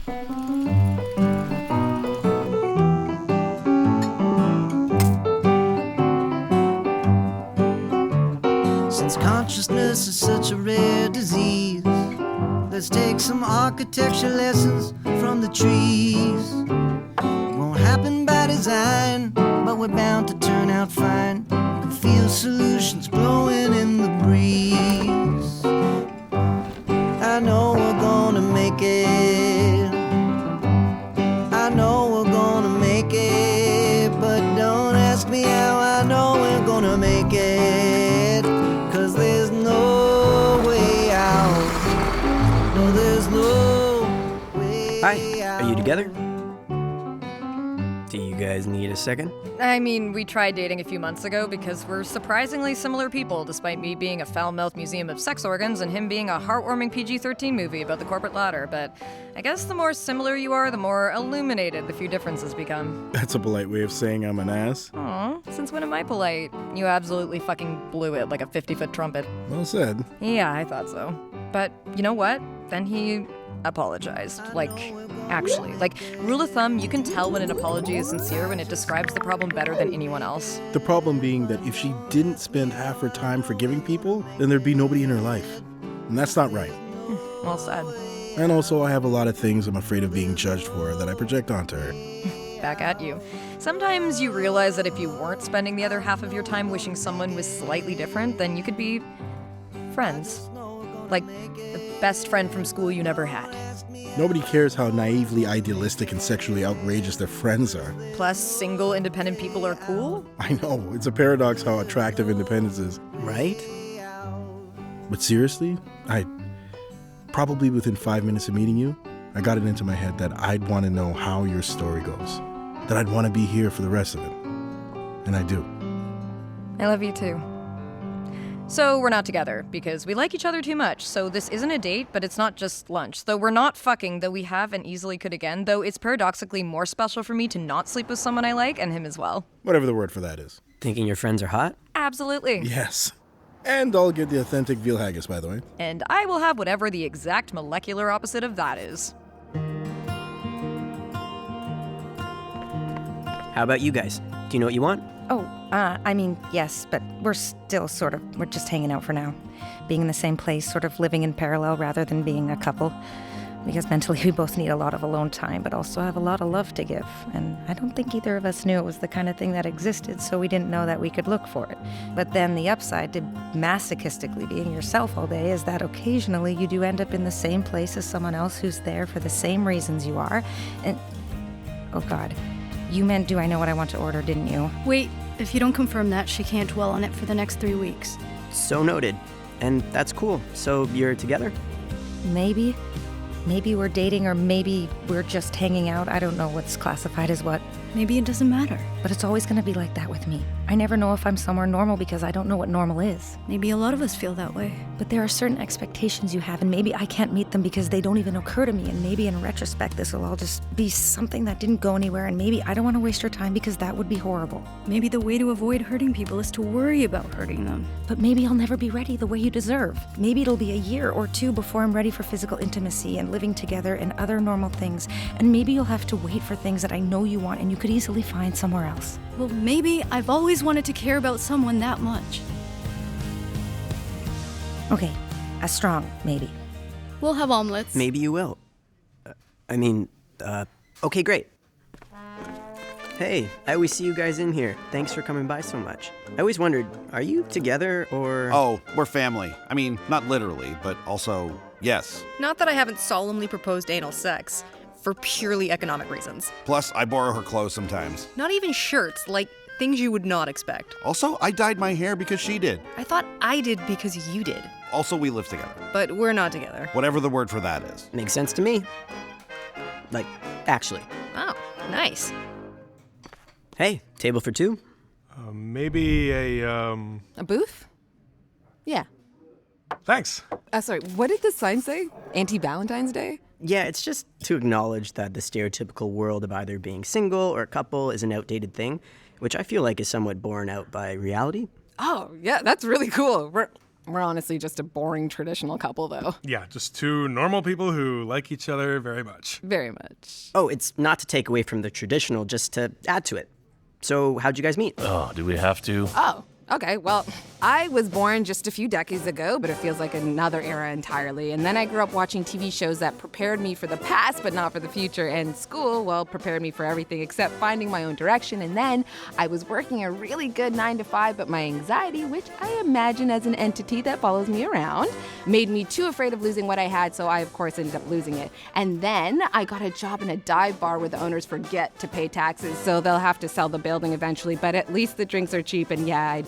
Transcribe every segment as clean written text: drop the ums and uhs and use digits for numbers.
Since consciousness is such a rare disease, let's take some architecture lessons from the trees. It won't happen by design, but we're bound to turn out fine. You can feel solutions blowing in the breeze. I know we're gonna make it. I know we're gonna make it, but don't ask me how I know we're gonna make it. 'Cause there's no way out. No, there's no way out. Hi, are you together? Do you guys need a second? I mean, we tried dating a few months ago because we're surprisingly similar people, despite me being a foul-mouthed museum of sex organs and him being a heartwarming PG-13 movie about the corporate ladder. But I guess the more similar you are, the more illuminated the few differences become. That's a polite way of saying I'm an ass. Aw, since when am I polite? You absolutely fucking blew it like a 50-foot trumpet. Well said. Yeah, I thought so. But you know what? Then he apologized. Actually. Rule of thumb, you can tell when an apology is sincere when it describes the problem better than anyone else. The problem being that if she didn't spend half her time forgiving people, then there'd be nobody in her life. And that's not right. Well said. And also, I have a lot of things I'm afraid of being judged for that I project onto her. Back at you. Sometimes you realize that if you weren't spending the other half of your time wishing someone was slightly different, then you could be friends. Like the best friend from school you never had. Nobody cares how naively idealistic and sexually outrageous their friends are. Plus, single, independent people are cool? I know, it's a paradox how attractive independence is. Right? But seriously, probably within 5 minutes of meeting you, I got it into my head that I'd want to know how your story goes. That I'd want to be here for the rest of it. And I do. I love you too. So we're not together, because we like each other too much, so this isn't a date, but it's not just lunch. Though we're not fucking, though we have and easily could again, though it's paradoxically more special for me to not sleep with someone I like, and him as well. Whatever the word for that is. Thinking your friends are hot? Absolutely. Yes. And I'll get the authentic veal haggis, by the way. And I will have whatever the exact molecular opposite of that is. How about you guys? Do you know what you want? Yes, but we're just hanging out for now. Being in the same place, sort of living in parallel rather than being a couple. Because mentally we both need a lot of alone time, but also have a lot of love to give. And I don't think either of us knew it was the kind of thing that existed, so we didn't know that we could look for it. But then the upside to masochistically being yourself all day is that occasionally you do end up in the same place as someone else who's there for the same reasons you are. And, oh God, you meant do I know what I want to order, didn't you? Wait, if you don't confirm that, she can't dwell on it for the next 3 weeks. So noted. And that's cool. So you're together? Maybe. Maybe we're dating, or maybe we're just hanging out. I don't know what's classified as what. Maybe it doesn't matter. But it's always going to be like that with me. I never know if I'm somewhere normal because I don't know what normal is. Maybe a lot of us feel that way. But there are certain expectations you have, and maybe I can't meet them because they don't even occur to me. And maybe in retrospect, this will all just be something that didn't go anywhere. And maybe I don't want to waste your time because that would be horrible. Maybe the way to avoid hurting people is to worry about hurting them. But maybe I'll never be ready the way you deserve. Maybe it'll be a year or two before I'm ready for physical intimacy and living together and other normal things. And maybe you'll have to wait for things that I know you want and you could easily find somewhere else. Well, maybe I've always wanted to care about someone that much. Okay, a strong maybe. We'll have omelets. Maybe you will. Okay, great. Hey, I always see you guys in here. Thanks for coming by so much. I always wondered, are you together or... Oh, we're family. I mean, not literally, but also, yes. Not that I haven't solemnly proposed anal sex, for purely economic reasons. Plus, I borrow her clothes sometimes. Not even shirts, like things you would not expect. Also, I dyed my hair because she did. I thought I did because you did. Also, we live together. But we're not together. Whatever the word for that is. Makes sense to me. Actually. Oh, nice. Hey, table for two? Maybe a booth? Yeah. Thanks. Sorry, what did the sign say? Anti-Valentine's Day? Yeah, it's just to acknowledge that the stereotypical world of either being single or a couple is an outdated thing, which I feel like is somewhat borne out by reality. Oh, yeah, that's really cool. We're honestly just a boring traditional couple, though. Yeah, just two normal people who like each other very much. Very much. Oh, it's not to take away from the traditional, just to add to it. So, how'd you guys meet? Oh, do we have to? Oh, okay. Well, I was born just a few decades ago, but it feels like another era entirely. And then I grew up watching TV shows that prepared me for the past, but not for the future. And school, well, prepared me for everything except finding my own direction. And then I was working a really good 9 to 5, but my anxiety, which I imagine as an entity that follows me around, made me too afraid of losing what I had. So I, of course, ended up losing it. And then I got a job in a dive bar where the owners forget to pay taxes. So they'll have to sell the building eventually. But at least the drinks are cheap. And yeah,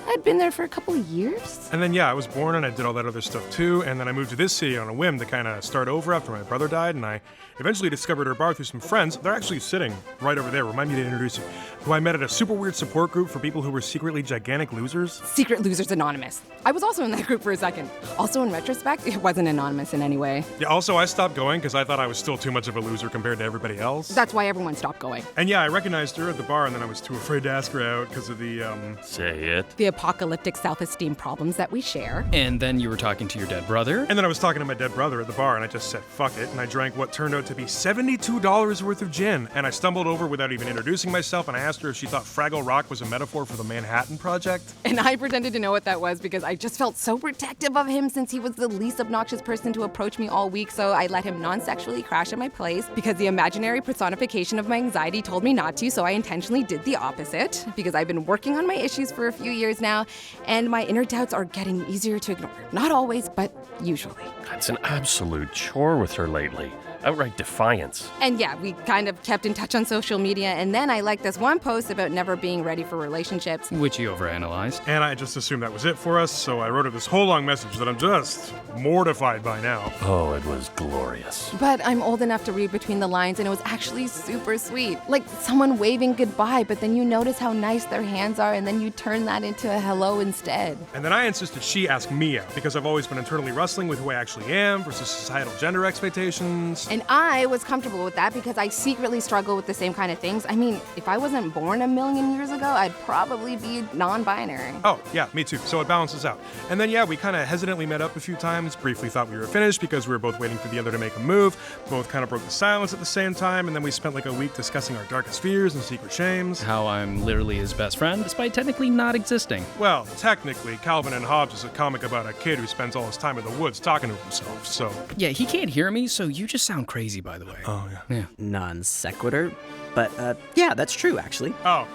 I'd been there for a couple of years. And then, yeah, I was born and I did all that other stuff too. And then I moved to this city on a whim to kind of start over after my brother died. And I eventually discovered her bar through some friends. They're actually sitting right over there. Remind me to introduce you. Who I met at a super weird support group for people who were secretly gigantic losers. Secret Losers Anonymous. I was also in that group for a second. Also, in retrospect, it wasn't anonymous in any way. Yeah, also, I stopped going because I thought I was still too much of a loser compared to everybody else. That's why everyone stopped going. And yeah, I recognized her at the bar and then I was too afraid to ask her out because of the, Say it. The apocalyptic self-esteem problems that we share. And then you were talking to your dead brother? And then I was talking to my dead brother at the bar and I just said, fuck it. And I drank what turned out to be $72 worth of gin. And I stumbled over without even introducing myself and I asked her if she thought Fraggle Rock was a metaphor for the Manhattan Project. And I pretended to know what that was because I just felt so protective of him since he was the least obnoxious person to approach me all week. So I let him non-sexually crash at my place because the imaginary personification of my anxiety told me not to. So I intentionally did the opposite because I've been working on my issues for a few years now and my inner doubts are getting easier to ignore. Not always, but usually. That's an absolute chore with her lately. Outright defiance. And yeah, we kind of kept in touch on social media, and then I liked this one post about never being ready for relationships. Which you overanalyzed. And I just assumed that was it for us, so I wrote her this whole long message that I'm just mortified by now. Oh, it was glorious. But I'm old enough to read between the lines, and it was actually super sweet. Like someone waving goodbye, but then you notice how nice their hands are, and then you turn that into a hello instead. And then I insisted she ask me out, because I've always been internally wrestling with who I actually am versus societal gender expectations. And I was comfortable with that because I secretly struggle with the same kind of things. I mean, if I wasn't born a million years ago, I'd probably be non-binary. Oh, yeah, me too. So it balances out. And then, yeah, we kind of hesitantly met up a few times, briefly thought we were finished because we were both waiting for the other to make a move, both kind of broke the silence at the same time, and then we spent like a week discussing our darkest fears and secret shames. How I'm literally his best friend, despite technically not existing. Well, technically, Calvin and Hobbes is a comic about a kid who spends all his time in the woods talking to himself, so... Yeah, he can't hear me, so you just sound crazy, by the way. Oh, yeah. Non sequitur. But, yeah, that's true, actually. Oh,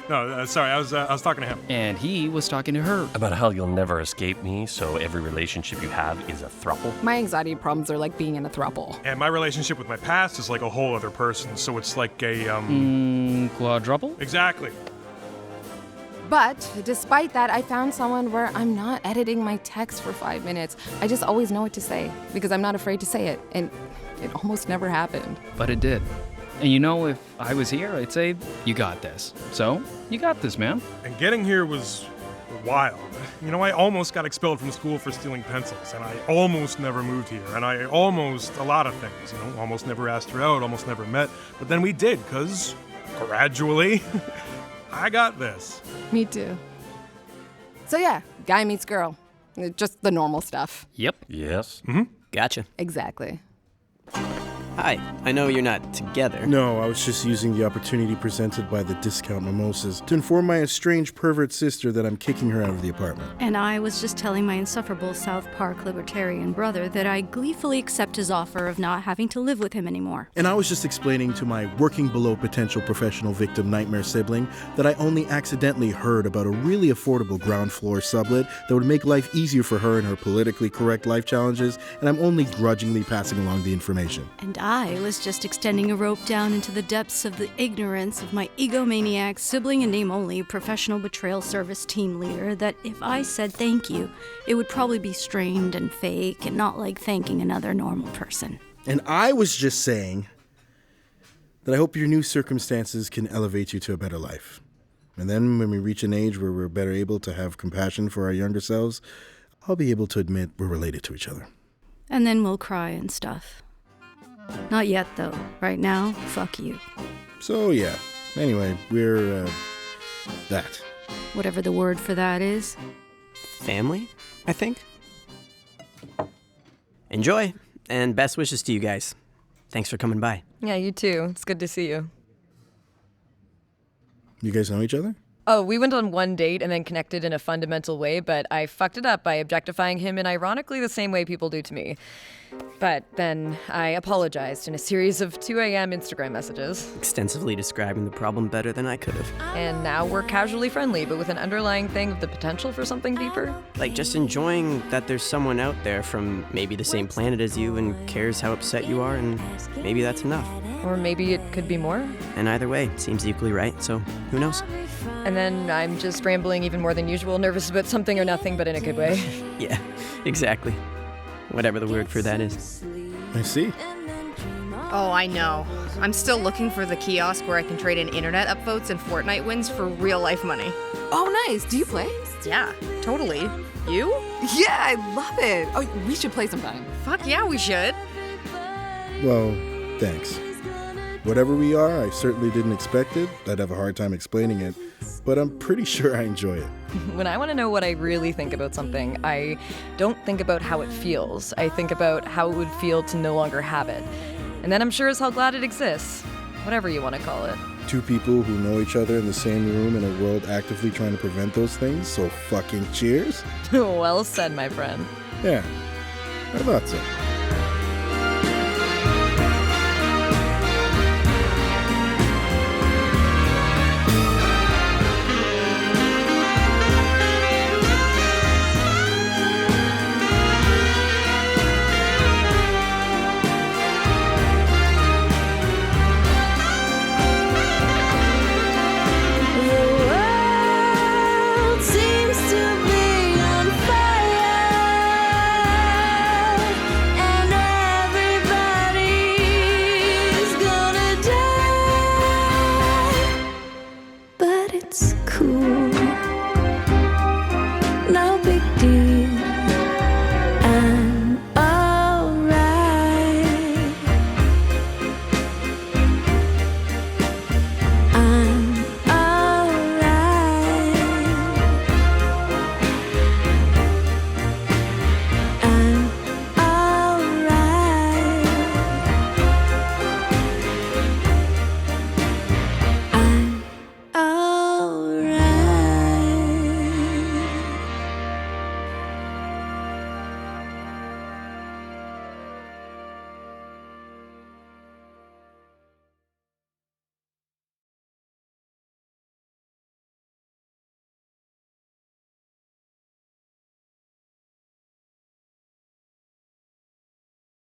no, sorry, I was talking to him. And he was talking to her. About how you'll never escape me, so every relationship you have is a throuple. My anxiety problems are like being in a throuple. And my relationship with my past is like a whole other person, so it's like a, quadruple? Exactly. But despite that, I found someone where I'm not editing my text for 5 minutes. I just always know what to say because I'm not afraid to say it. And it almost never happened. But it did. And you know, if I was here, I'd say, you got this. So, you got this, man. And getting here was wild. You know, I almost got expelled from school for stealing pencils, and I almost never moved here, and I almost, a lot of things, you know, almost never asked her out, almost never met, but then we did, because gradually, I got this. Me too. So yeah, guy meets girl. Just the normal stuff. Yep. Yes. Mm-hmm. Gotcha. Exactly. Hi, I know you're not together. No, I was just using the opportunity presented by the discount mimosas to inform my estranged pervert sister that I'm kicking her out of the apartment. And I was just telling my insufferable South Park libertarian brother that I gleefully accept his offer of not having to live with him anymore. And I was just explaining to my working below potential professional victim nightmare sibling that I only accidentally heard about a really affordable ground floor sublet that would make life easier for her in her politically correct life challenges, and I'm only grudgingly passing along the information. And I was just extending a rope down into the depths of the ignorance of my egomaniac, sibling and name-only professional betrayal service team leader that if I said thank you, it would probably be strained and fake and not like thanking another normal person. And I was just saying that I hope your new circumstances can elevate you to a better life. And then when we reach an age where we're better able to have compassion for our younger selves, I'll be able to admit we're related to each other. And then we'll cry and stuff. Not yet, though. Right now, fuck you. So, yeah. Anyway, we're, that. Whatever the word for that is. Family? I think. Enjoy, and best wishes to you guys. Thanks for coming by. Yeah, you too. It's good to see you. You guys know each other? Oh, we went on one date and then connected in a fundamental way, but I fucked it up by objectifying him in ironically the same way people do to me. But then I apologized in a series of 2 a.m. Instagram messages. Extensively describing the problem better than I could have. And now we're casually friendly, but with an underlying thing of the potential for something deeper. Like just enjoying that there's someone out there from maybe the same planet as you and cares how upset you are, and maybe that's enough. Or maybe it could be more. And either way, seems equally right, so who knows? And then I'm just rambling even more than usual, nervous about something or nothing, but in a good way. Yeah, exactly. Whatever the word for that is. I see. Oh, I know. I'm still looking for the kiosk where I can trade in internet upvotes and Fortnite wins for real life money. Oh, nice. Do you play? Yeah, totally. You? Yeah, I love it. Oh, we should play sometime. Fuck yeah, we should. Well, thanks. Whatever we are, I certainly didn't expect it. I'd have a hard time explaining it, but I'm pretty sure I enjoy it. When I want to know what I really think about something, I don't think about how it feels. I think about how it would feel to no longer have it. And then I'm sure as hell glad it exists. Whatever you want to call it. Two people who know each other in the same room in a world actively trying to prevent those things, so fucking cheers? Well said, my friend. Yeah, I thought so.